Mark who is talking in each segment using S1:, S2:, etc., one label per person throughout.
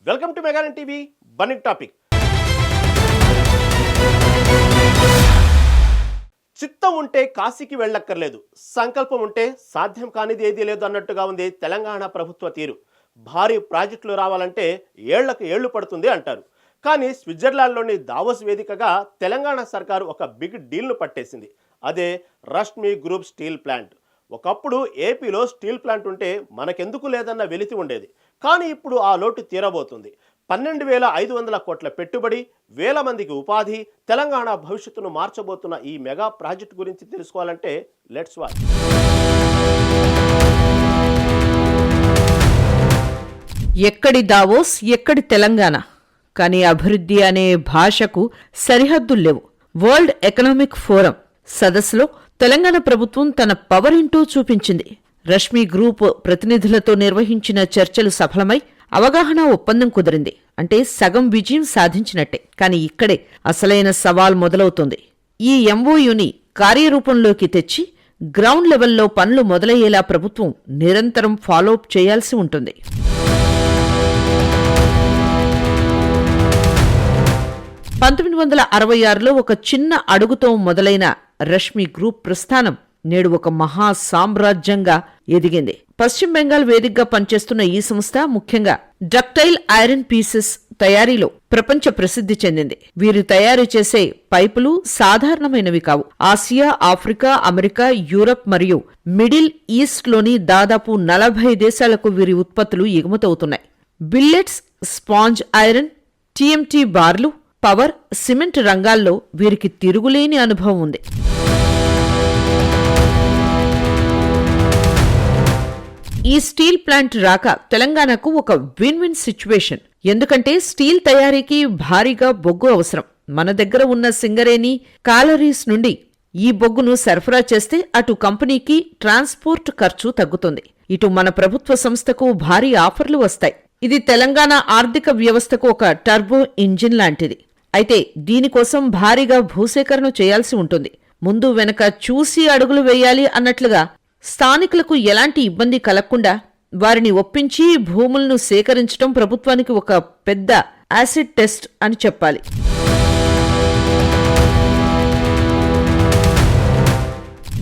S1: Welcome to మెగానన్ TV burning topic. చిత్తం ఉంటే కాశీకి వెళ్ళక్కర్లేదు, సంకల్పం ఉంటే సాధ్యం కానిది ఏదీ లేదు అన్నట్టుగా ఉంది తెలంగాణ ప్రభుత్వ తీరు. భారీ ప్రాజెక్టులు రావాలంటే ఏళ్లకు ఏళ్లు పడుతుంది అంటారు. కానీ స్విట్జర్లాండ్లోని దావోస్ వేదికగా తెలంగాణ సర్కారు ఒక బిగ్ డీల్ను పట్టేసింది. అదే రష్మి గ్రూప్ స్టీల్ ప్లాంట్. ఒకప్పుడు ఏపీలో స్టీల్ ప్లాంట్ ఉంటే మనకెందుకు లేదన్న వెలితి ఉండేది. కానీ ఇప్పుడు ఆ లోటు తీరబోతుంది. 12,500 కోట్ల పెట్టుబడి, వేల మందికి ఉపాధి, తెలంగాణ భవిష్యత్తును మార్చబోతున్న ఈ మెగా ప్రాజెక్టు గురించి తెలుసుకోవాలంటే లెట్స్ వాచ్.
S2: ఎక్కడి దావోస్, ఎక్కడి తెలంగాణ. కానీ అభివృద్ధి అనే భాషకు సరిహద్దులు లేవు. వరల్డ్ ఎకనామిక్ ఫోరం సదస్సులో తెలంగాణ ప్రభుత్వం తన పవర్ ఏంటో చూపించింది. రష్మి గ్రూప్ ప్రతినిధులతో నిర్వహించిన చర్చలు సఫలమై అవగాహన ఒప్పందం కుదిరింది. అంటే సగం విజయం సాధించినట్టే. కానీ ఇక్కడే అసలైన సవాల్ మొదలవుతుంది. ఈ ఎంఓయూని కార్యరూపంలోకి తెచ్చి గ్రౌండ్ లెవెల్లో పనులు మొదలయ్యేలా ప్రభుత్వం నిరంతరం ఫాలోఅప్ చేయాల్సి ఉంటుంది. (1966) ఒక చిన్న అడుగుతో మొదలైన రష్మి గ్రూప్ ప్రస్థానం నేడు ఒక మహా సామ్రాజ్యంగా ఎదిగింది. పశ్చిమ బెంగాల్ వేదికగా పనిచేస్తున్న ఈ సంస్థ ముఖ్యంగా డక్టైల్ ఐరన్ పీసెస్ తయారీలో ప్రపంచ ప్రసిద్ధి చెందింది. వీరు తయారు చేసే పైపులు సాధారణమైనవి కావు. ఆసియా, ఆఫ్రికా, అమెరికా, యూరప్ మరియు మిడిల్ ఈస్ట్ లోని దాదాపు 40 దేశాలకు వీరి ఉత్పత్తులు ఎగుమతవుతున్నాయి. బిల్లెట్స్, స్పాంజ్ ఐరన్, టీఎంటీ బార్లు, పవర్, సిమెంట్ రంగాల్లో వీరికి తిరుగులేని అనుభవం ఉంది. ఈ స్టీల్ ప్లాంట్ రాక తెలంగాణకు ఒక విన్ విన్ సిచ్యువేషన్. ఎందుకంటే స్టీల్ తయారీకి భారీగా బొగ్గు అవసరం. మన దగ్గర ఉన్న సింగరేణి కాలరీస్ నుండి ఈ బొగ్గును సరఫరా చేస్తే అటు కంపెనీకి ట్రాన్స్పోర్ట్ ఖర్చు తగ్గుతుంది, ఇటు మన ప్రభుత్వ సంస్థకు భారీ ఆఫర్లు వస్తాయి. ఇది తెలంగాణ ఆర్థిక వ్యవస్థకు ఒక టర్బో ఇంజిన్ లాంటిది. అయితే దీనికోసం భారీగా భూసేకరణ చేయాల్సి ఉంటుంది. ముందు వెనక చూసి అడుగులు వేయాలి అన్నట్లుగా స్థానికులకు ఎలాంటి ఇబ్బంది కలగకుండా వారిని ఒప్పించి భూములను సేకరించడం ప్రభుత్వానికి ఒక పెద్ద యాసిడ్ టెస్ట్ అని చెప్పాలి.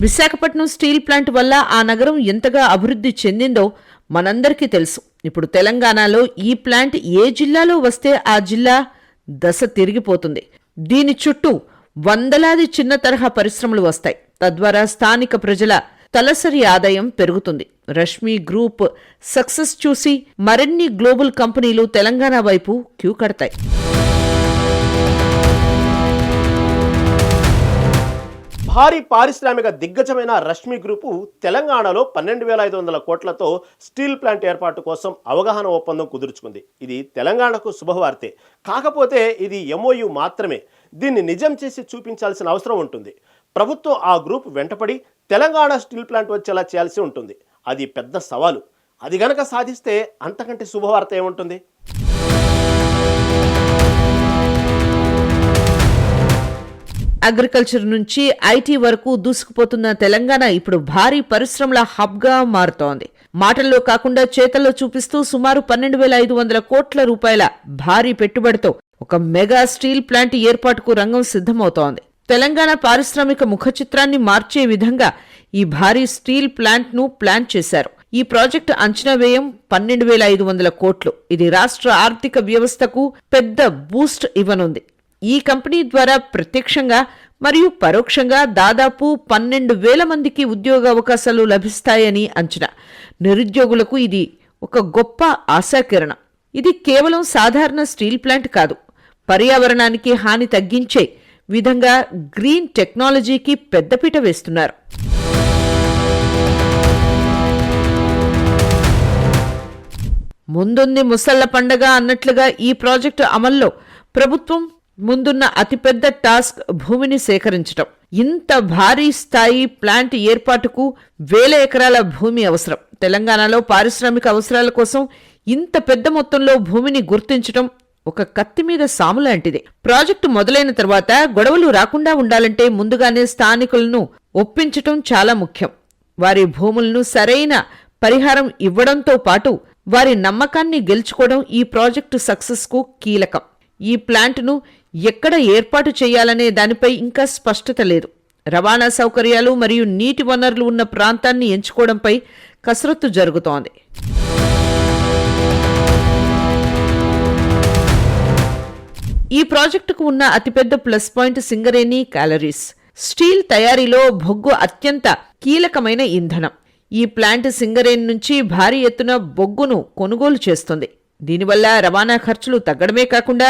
S2: విశాఖపట్నం స్టీల్ ప్లాంట్ వల్ల ఆ నగరం ఎంతగా అభివృద్ధి చెందిందో మనందరికీ తెలుసు. ఇప్పుడు తెలంగాణలో ఈ ప్లాంట్ ఏ జిల్లాలో వస్తే ఆ జిల్లా దశ తిరిగిపోతుంది. దీని చుట్టూ వందలాది చిన్న తరహా పరిశ్రమలు వస్తాయి. తద్వారా స్థానిక ప్రజల తలసరి ఆదాయం పెరుగుతుంది. రష్మి గ్రూప్ సక్సెస్ చూసి మరిన్ని గ్లోబల్ కంపెనీలు తెలంగాణ వైపు క్యూ కడతాయి.
S1: భారీ పారిశ్రామిక దిగ్గజమైన రష్మి గ్రూపు తెలంగాణలో 12,500 కోట్లతో స్టీల్ ప్లాంట్ ఏర్పాటు కోసం అవగాహన ఒప్పందం కుదుర్చుకుంది. ఇది తెలంగాణకు శుభవార్తే. కాకపోతే ఇది ఎంఓయూ మాత్రమే. దీన్ని నిజం చేసి చూపించాల్సిన అవసరం ఉంటుంది. ప్రభుత్వం ఆ గ్రూప్ వెంటపడి తెలంగాణ స్టీల్ ప్లాంట్ వచ్చేలా చేయాల్సి ఉంటుంది. అది పెద్ద సవాలు. అది గనక సాధిస్తే అంతకంటే శుభవార్త ఏముంటుంది?
S2: అగ్రికల్చర్ నుంచి ఐటీ వరకు దూసుకుపోతున్న తెలంగాణ ఇప్పుడు భారీ పరిశ్రమల హబ్గా మారుతోంది. మాటల్లో కాకుండా చేతల్లో చూపిస్తూ సుమారు 12,500 కోట్ల రూపాయల భారీ పెట్టుబడితో ఒక మెగా స్టీల్ ప్లాంట్ ఏర్పాటుకు రంగం సిద్ధమవుతోంది. తెలంగాణ పారిశ్రామిక ముఖ చిత్రాన్ని మార్చే విధంగా ఈ భారీ స్టీల్ ప్లాంట్ ను ప్లాన్ చేశారు. ఈ ప్రాజెక్టు అంచనా వ్యయం 12,500 కోట్లు. ఇది రాష్ట్ర ఆర్థిక వ్యవస్థకు పెద్ద బూస్ట్ ఇవ్వనుంది. ఈ కంపెనీ ద్వారా ప్రత్యక్షంగా మరియు పరోక్షంగా దాదాపు 12,000 మందికి ఉద్యోగ అవకాశాలు లభిస్తాయని అంచనా. నిరుద్యోగులకు ఇది ఒక గొప్ప ఆశాకిరణం. ఇది కేవలం సాధారణ స్టీల్ ప్లాంట్ కాదు, పర్యావరణానికి హాని తగ్గించే విధంగా గ్రీన్ టెక్నాలజీకి పెద్దపీట వేస్తున్నారు. ముందుంది ముసళ్ల పండగ అన్నట్లుగా ఈ ప్రాజెక్టు అమల్లో ప్రభుత్వం ముందున్న అతిపెద్ద టాస్క్ భూమిని సేకరించటం. ఇంత భారీ స్థాయి ప్లాంట్ ఏర్పాటుకు 1000 ఎకరాల భూమి అవసరం. తెలంగాణలో పారిశ్రామిక అవసరాల కోసం ఇంత పెద్ద మొత్తంలో భూమిని గుర్తించటం ఒక కత్తి మీద సాము లాంటిది. ప్రాజెక్టు మొదలైన తర్వాత గొడవలు రాకుండా ఉండాలంటే ముందుగానే స్థానికులను ఒప్పించటం చాలా ముఖ్యం. వారి భూములను సరైన పరిహారం ఇవ్వడంతో పాటు వారి నమ్మకాన్ని గెలుచుకోవడం ఈ ప్రాజెక్టు సక్సెస్కు కీలకం. ఈ ప్లాంట్ను ఎక్కడ ఏర్పాటు చేయాలనే దానిపై ఇంకా స్పష్టత లేదు. రవాణా సౌకర్యాలు మరియు నీటి వనరులు ఉన్న ప్రాంతాన్ని ఎంచుకోవడంపై కసరత్తు జరుగుతోంది. ఈ ప్రాజెక్టుకు ఉన్న అతిపెద్ద plus point Singareni calories. Steel తయారీలో బొగ్గు అత్యంత కీలకమైన ఇంధనం. ఈ ప్లాంట్ సింగరేణి నుంచి భారీ ఎత్తున బొగ్గును కొనుగోలు చేస్తుంది. దీనివల్ల రవాణా ఖర్చులు తగ్గడమే కాకుండా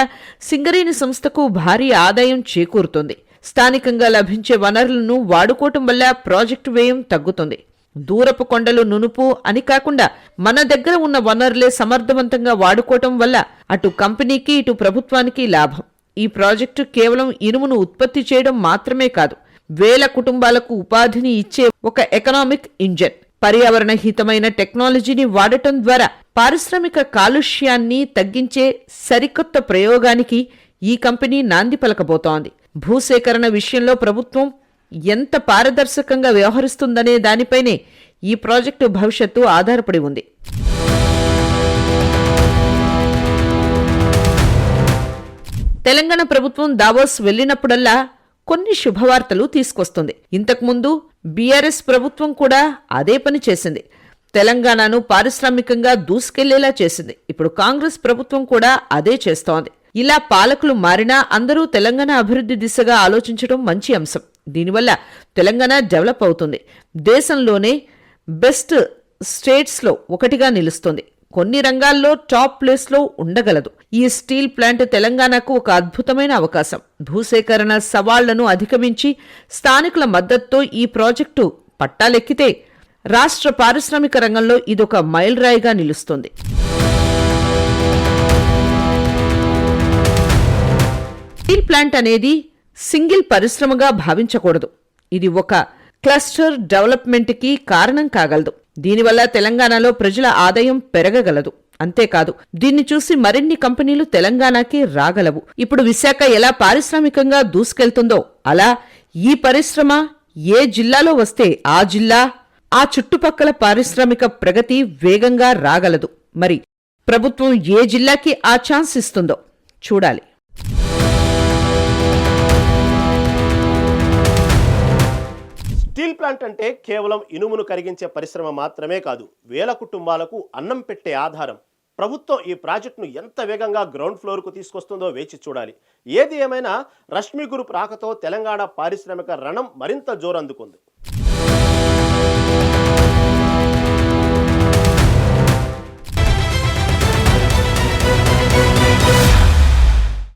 S2: సింగరేణి సంస్థకు భారీ ఆదాయం చేకూరుతుంది. స్థానికంగా లభించే వనరులను వాడుకోవటం వల్ల ప్రాజెక్టు వ్యయం తగ్గుతుంది. దూరపు కొండలు నునుపు అని కాకుండా మన దగ్గర ఉన్న వనరులే సమర్థవంతంగా వాడుకోవటం వల్ల అటు కంపెనీకి ఇటు ప్రభుత్వానికి లాభం. ఈ ప్రాజెక్టు కేవలం ఇనుమును ఉత్పత్తి చేయడం మాత్రమే కాదు, వేల కుటుంబాలకు ఉపాధిని ఇచ్చే ఒక ఎకనామిక్ ఇంజన్. పర్యావరణ హితమైన టెక్నాలజీని వాడటం ద్వారా పారిశ్రామిక కాలుష్యాన్ని తగ్గించే సరికొత్త ప్రయోగానికి ఈ కంపెనీ నాంది పలకబోతోంది. భూసేకరణ విషయంలో ప్రభుత్వం ఎంత పారదర్శకంగా వ్యవహరిస్తుందనే దానిపైనే ఈ ప్రాజెక్టు భవిష్యత్తు ఆధారపడి ఉంది. తెలంగాణ ప్రభుత్వం దావోస్ వెళ్లినప్పుడల్లా కొన్ని శుభవార్తలు తీసుకొస్తుంది. ఇంతకుముందు బీఆర్ఎస్ ప్రభుత్వం కూడా అదే పని చేసింది. తెలంగాణను పారిశ్రామికంగా దూసుకెళ్లేలా చేసింది. ఇప్పుడు కాంగ్రెస్ ప్రభుత్వం కూడా అదే చేస్తోంది. ఇలా పాలకులు మారినా అందరూ తెలంగాణ అభివృద్ధి దిశగా ఆలోచించడం మంచి అంశం. దీనివల్ల తెలంగాణ డెవలప్ అవుతుంది. దేశంలోనే బెస్ట్ స్టేట్స్లో ఒకటిగా నిలుస్తుంది. కొన్ని రంగాల్లో టాప్ ప్లేస్లో ఉండగలదు. ఈ స్టీల్ ప్లాంట్ తెలంగాణకు ఒక అద్భుతమైన అవకాశం. భూసేకరణ సవాళ్లను అధిగమించి స్థానికుల మద్దతుతో ఈ ప్రాజెక్టు పట్టాలెక్కితే రాష్ట్ర పారిశ్రామిక రంగంలో ఇదొక మైలురాయిగా నిలుస్తుంది. స్టీల్ ప్లాంట్ అనేది సింగిల్ పరిశ్రమగా భావించకూడదు. ఇది ఒక క్లస్టర్ డెవలప్మెంట్కి కారణం కాగలదు. దీనివల్ల తెలంగాణలో ప్రజల ఆదాయం పెరగగలదు. అంతేకాదు, దీన్ని చూసి మరిన్ని కంపెనీలు తెలంగాణకి రాగలవు. ఇప్పుడు విశాఖ ఎలా పారిశ్రామికంగా దూసుకెళ్తుందో అలా ఈ పరిశ్రమ ఏ జిల్లాలో వస్తే ఆ జిల్లా, ఆ చుట్టుపక్కల పారిశ్రామిక ప్రగతి వేగంగా రాగలదు. మరి ప్రభుత్వం ఏ జిల్లాకి ఆ ఛాన్స్ ఇస్తుందో చూడాలి.
S1: స్టీల్ ప్లాంట్ అంటే కేవలం ఇనుమును కరిగించే పరిశ్రమ మాత్రమే కాదు, వేల కుటుంబాలకు అన్నం పెట్టే ఆధారం. ప్రభుత్వం ఈ ప్రాజెక్టును ఎంత వేగంగా గ్రౌండ్ ఫ్లోర్కు తీసుకొస్తుందో వేచి చూడాలి. ఏది ఏమైనా రష్మి గ్రూప్ రాకతో తెలంగాణ పారిశ్రామిక రణం మరింత జోరందుకుంది.